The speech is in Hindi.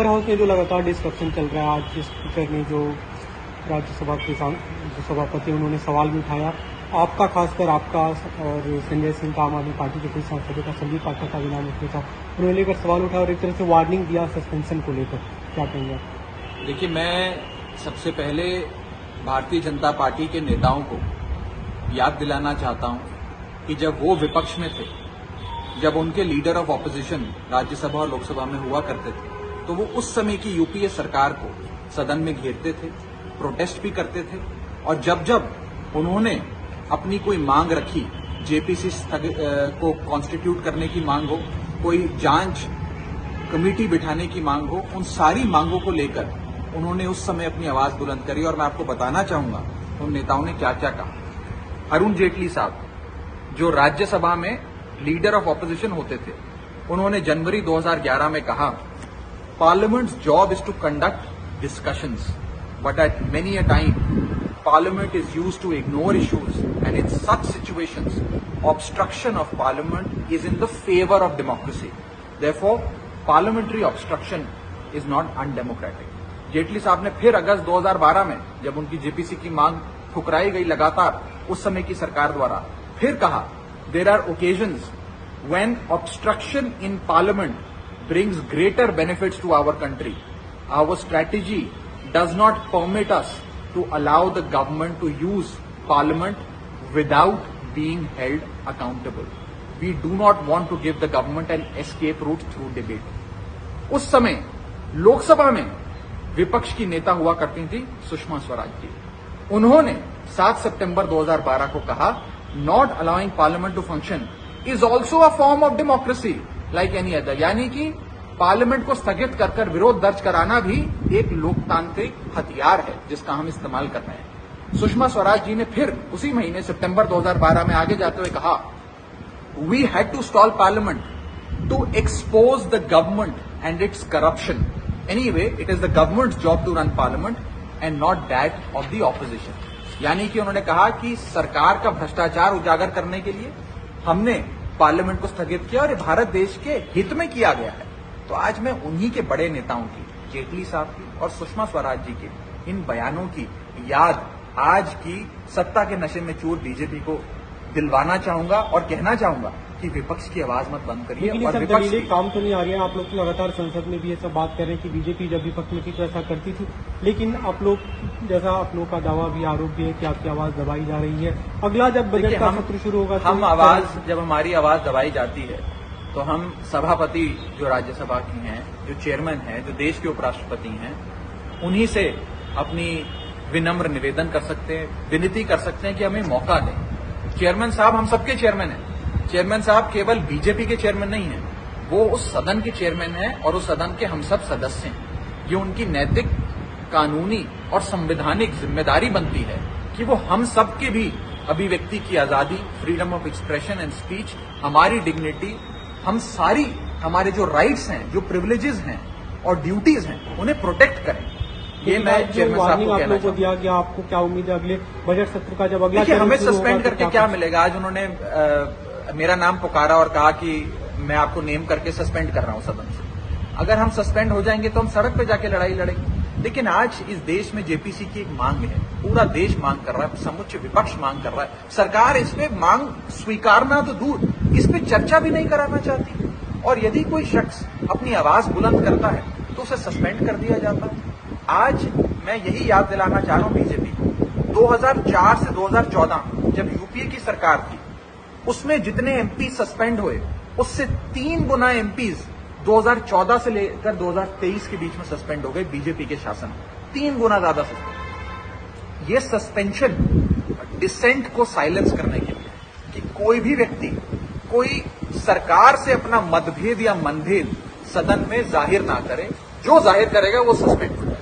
हाउस में जो लगातार डिस्कशन चल रहा है, आज स्पीकर ने जो राज्यसभा के जो सभापति उन्होंने सवाल भी उठाया, आपका खासकर आपका और संजय सिंह का, आम आदमी पार्टी के कुछ सांसदों का, संदीप पाठक का भी नाम उसमें था, उन्होंने लेकर सवाल उठाया और एक तरह से वार्निंग दिया सस्पेंशन को लेकर, क्या कहेंगे आप? देखिए, मैं सबसे पहले भारतीय जनता पार्टी के नेताओं को याद दिलाना चाहता हूं कि जब वो विपक्ष में थे, जब उनके लीडर ऑफ ऑपोजिशन राज्यसभा और लोकसभा में हुआ करते थे, तो वो उस समय की यूपीए सरकार को सदन में घेरते थे, प्रोटेस्ट भी करते थे, और जब जब उन्होंने अपनी कोई मांग रखी, जेपीसी को कॉन्स्टिट्यूट करने की मांग हो, कोई जांच कमेटी बिठाने की मांग हो, उन सारी मांगों को लेकर उन्होंने उस समय अपनी आवाज बुलंद करी। और मैं आपको बताना चाहूंगा उन नेताओं ने क्या क्या कहा। अरुण जेटली साहब, जो राज्यसभा में लीडर ऑफ ऑपोजिशन होते थे, उन्होंने जनवरी 2011 में कहा, parliament's job is to conduct discussions, but at many a time Parliament is used to ignore issues, and in such situations, obstruction of Parliament is in the favor of democracy. Therefore, parliamentary obstruction is not undemocratic. Jaitley साहब ने फिर अगस्त 2012 में, जब उनकी जेपीसी की मांग ठुकराई गई लगातार उस समय की सरकार द्वारा, फिर कहा, there are occasions when obstruction in Parliament brings greater benefits to our country. Our strategy does not permit us to allow the government to use Parliament without being held accountable. We do not want to give the government an escape route through debate. उस समय लोकसभा में विपक्ष की नेता हुआ करती थी सुषमा स्वराज जी। उन्होंने 7 सितंबर 2012 को कहा, not allowing parliament to function is also a form of democracy like any other. यानी कि पार्लियामेंट को स्थगित कर विरोध दर्ज कराना भी एक लोकतांत्रिक हथियार है जिसका हम इस्तेमाल कर रहे हैं। सुषमा स्वराज जी ने फिर उसी महीने सितंबर 2012 में आगे जाते हुए कहा, we had to stall parliament to expose the government and its corruption. Anyway, it is the government's job to run parliament and not that of the opposition. यानी कि उन्होंने कहा कि सरकार का भ्रष्टाचार उजागर करने के लिए हमने पार्लियामेंट को स्थगित किया और ये भारत देश के हित में किया गया है। तो आज मैं उन्हीं के बड़े नेताओं की, जेटली साहब की और सुषमा स्वराज जी के इन बयानों की याद आज की सत्ता के नशे में चूर बीजेपी को दिलवाना चाहूंगा और कहना चाहूंगा कि विपक्ष की आवाज मत बंद करिए। और विपक्ष की काम तो नहीं आ रही है। आप लोग तो लगातार संसद में भी ये सब बात कर रहे हैं कि बीजेपी जब विपक्ष में थी तो ऐसा करती थी, लेकिन आप लोग जैसा आप लोग का दावा भी, आरोप भी है कि आपकी आवाज दबाई जा रही है। अगला जब बजट का सत्र शुरू होगा, हम आवाज, जब हमारी आवाज दबाई जाती है तो हम सभापति जो राज्यसभा की हैं, जो चेयरमैन हैं, जो देश के उपराष्ट्रपति हैं, उन्हीं से अपनी विनम्र निवेदन कर सकते हैं, विनती कर सकते हैं कि हमें मौका दें। चेयरमैन साहब हम सबके चेयरमैन हैं। चेयरमैन साहब केवल बीजेपी के चेयरमैन नहीं हैं, वो उस सदन के चेयरमैन हैं और उस सदन के हम सब सदस्य हैं। ये उनकी नैतिक, कानूनी और संवैधानिक जिम्मेदारी बनती है कि वो हम सबके भी अभिव्यक्ति की आजादी, freedom of expression and speech, हमारी डिग्निटी, हम सारी हमारे जो राइट्स हैं, जो प्रिविलेजेस हैं और ड्यूटीज हैं, उन्हें प्रोटेक्ट करें। ये मैं चेयरमैन साहब को कहना चाहूंगा। दिया गया, आपको क्या उम्मीद है अगले बजट सत्र का? जब अगला हमें सस्पेंड करके क्या मिलेगा? आज उन्होंने मेरा नाम पुकारा और कहा कि मैं आपको नेम करके सस्पेंड कर रहा हूं सदन से। अगर हम सस्पेंड हो जाएंगे तो हम सड़क पे जाके लड़ाई लड़ेंगे। लेकिन आज इस देश में जेपीसी की एक मांग है, पूरा देश मांग कर रहा है, समुच्च विपक्ष मांग कर रहा है। सरकार इस पे मांग स्वीकारना तो दूर, इस पे चर्चा भी नहीं कराना चाहती। और यदि कोई शख्स अपनी आवाज बुलंद करता है तो उसे सस्पेंड कर दिया जाता है। आज मैं यही याद दिलाना चाह रहा हूं बीजेपी को, 2004 से 2014 जब यूपीए की सरकार थी, उसमें जितने एमपी सस्पेंड हुए, उससे 3 गुना एमपीज 2014 से लेकर 2023 के बीच में सस्पेंड हो गए बीजेपी के शासन में। 3 गुना ज्यादा सस्पेंड। ये सस्पेंशन डिसेंट को साइलेंस करने के लिए, कि कोई भी व्यक्ति, कोई सरकार से अपना मतभेद या मनभेद सदन में जाहिर ना करे, जो जाहिर करेगा वो सस्पेंड होगा।